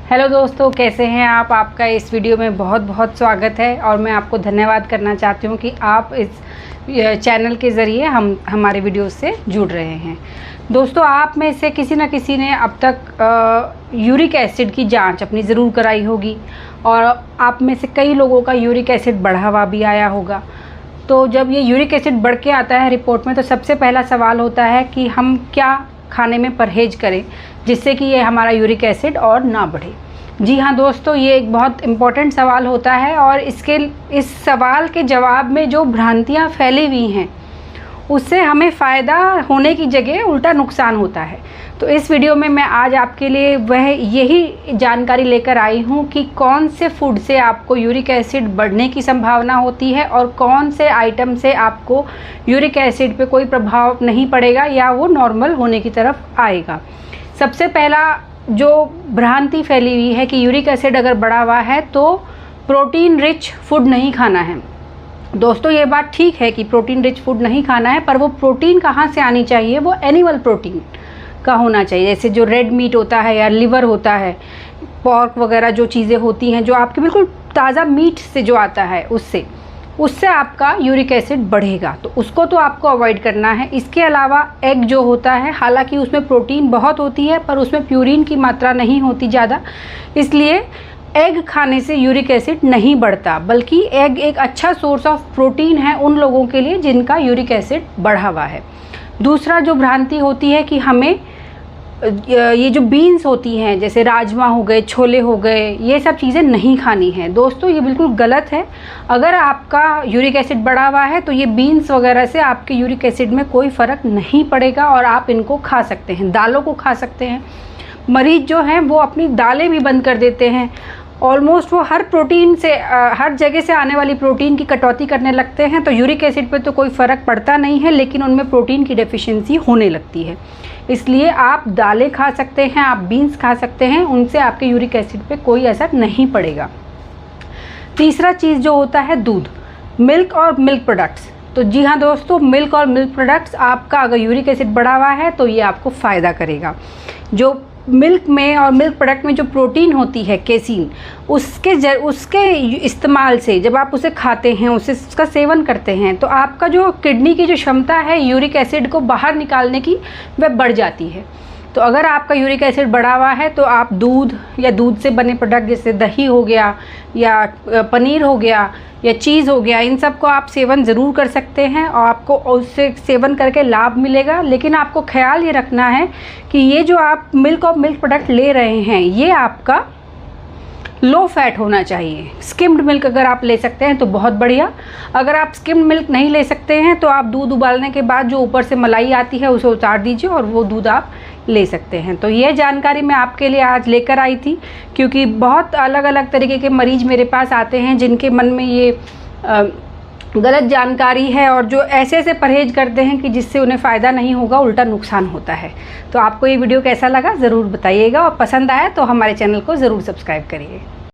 Hello दोस्तों, कैसे हैं आप। आपका इस वीडियो में बहुत बहुत स्वागत है और मैं आपको धन्यवाद करना चाहती हूं कि आप इस चैनल के ज़रिए हमारे वीडियो से जुड़ रहे हैं। दोस्तों, आप में से किसी न किसी ने अब तक यूरिक एसिड की जांच अपनी ज़रूर कराई होगी और आप में से कई लोगों का यूरिक एसिड बढ़ा हुआ भी आया होगा। तो जब ये यूरिक एसिड बढ़ के आता है रिपोर्ट में, तो सबसे पहला सवाल होता है कि हम क्या खाने में परहेज करें जिससे कि ये हमारा यूरिक एसिड और ना बढ़े। जी हाँ दोस्तों, ये एक बहुत इम्पोर्टेंट सवाल होता है और इस सवाल के जवाब में जो भ्रांतियाँ फैली हुई हैं उससे हमें फ़ायदा होने की जगह उल्टा नुकसान होता है। तो इस वीडियो में मैं आज आपके लिए यही जानकारी लेकर आई हूँ कि कौन से फूड से आपको यूरिक एसिड बढ़ने की संभावना होती है और कौन से आइटम से आपको यूरिक एसिड पे कोई प्रभाव नहीं पड़ेगा या वो नॉर्मल होने की तरफ आएगा। सबसे पहला जो भ्रांति फैली हुई है कि यूरिक एसिड अगर बढ़ा हुआ है तो प्रोटीन रिच फूड नहीं खाना है। दोस्तों, ये बात ठीक है कि प्रोटीन रिच फूड नहीं खाना है, पर वो प्रोटीन कहाँ से आनी चाहिए, वो एनिमल प्रोटीन का होना चाहिए। जैसे जो रेड मीट होता है या लिवर होता है, पॉर्क वगैरह जो चीज़ें होती हैं, जो आपके बिल्कुल ताज़ा मीट से जो आता है उससे आपका यूरिक एसिड बढ़ेगा, तो उसको तो आपको अवॉइड करना है। इसके अलावा एग जो होता है, हालांकि उसमें प्रोटीन बहुत होती है पर उसमें प्यूरिन की मात्रा नहीं होती ज़्यादा, इसलिए एग खाने से यूरिक एसिड नहीं बढ़ता, बल्कि एग एक अच्छा सोर्स ऑफ प्रोटीन है उन लोगों के लिए जिनका यूरिक एसिड बढ़ा हुआ है। दूसरा जो भ्रांति होती है कि हमें ये जो बीन्स होती हैं, जैसे राजमा हो गए, छोले हो गए, ये सब चीज़ें नहीं खानी है। दोस्तों, ये बिल्कुल गलत है। अगर आपका यूरिक एसिड बढ़ा हुआ है तो ये बीन्स वगैरह से आपके यूरिक एसिड में कोई फ़र्क नहीं पड़ेगा और आप इनको खा सकते हैं। दालों को खा सकते हैं। मरीज़ जो हैं वो अपनी दालें भी बंद कर देते हैं। ऑलमोस्ट वो हर प्रोटीन से हर जगह से आने वाली प्रोटीन की कटौती करने लगते हैं, तो यूरिक एसिड पे तो कोई फ़र्क पड़ता नहीं है, लेकिन उनमें प्रोटीन की डेफिशिएंसी होने लगती है। इसलिए आप दालें खा सकते हैं, आप बीन्स खा सकते हैं, उनसे आपके यूरिक एसिड पे कोई असर नहीं पड़ेगा। तीसरा चीज़ जो होता है दूध, मिल्क और मिल्क प्रोडक्ट्स। तो जी हाँ दोस्तों, मिल्क और मिल्क प्रोडक्ट्स आपका अगर यूरिक एसिड बढ़ा हुआ है तो ये आपको फ़ायदा करेगा। जो मिल्क में और मिल्क प्रोडक्ट में जो प्रोटीन होती है केसीन, उसके इस्तेमाल से जब आप उसे खाते हैं, उसका सेवन करते हैं, तो आपका जो किडनी की जो क्षमता है यूरिक एसिड को बाहर निकालने की, वह बढ़ जाती है। तो अगर आपका यूरिक एसिड बढ़ा हुआ है तो आप दूध या दूध से बने प्रोडक्ट जैसे दही हो गया या पनीर हो गया या चीज़ हो गया, इन सब को आप सेवन ज़रूर कर सकते हैं और आपको उससे सेवन करके लाभ मिलेगा। लेकिन आपको ख्याल ये रखना है कि ये जो आप मिल्क और मिल्क प्रोडक्ट ले रहे हैं ये आपका लो फैट होना चाहिए। स्किम्ड मिल्क अगर आप ले सकते हैं तो बहुत बढ़िया। अगर आप स्किम्ड मिल्क नहीं ले सकते हैं तो आप दूध उबालने के बाद जो ऊपर से मलाई आती है उसे उतार दीजिए और वो दूध आप ले सकते हैं। तो ये जानकारी मैं आपके लिए आज लेकर आई थी, क्योंकि बहुत अलग अलग तरीके के मरीज़ मेरे पास आते हैं जिनके मन में ये गलत जानकारी है और जो ऐसे परहेज करते हैं कि जिससे उन्हें फ़ायदा नहीं होगा, उल्टा नुकसान होता है। तो आपको ये वीडियो कैसा लगा ज़रूर बताइएगा और पसंद आया तो हमारे चैनल को ज़रूर सब्सक्राइब करिए।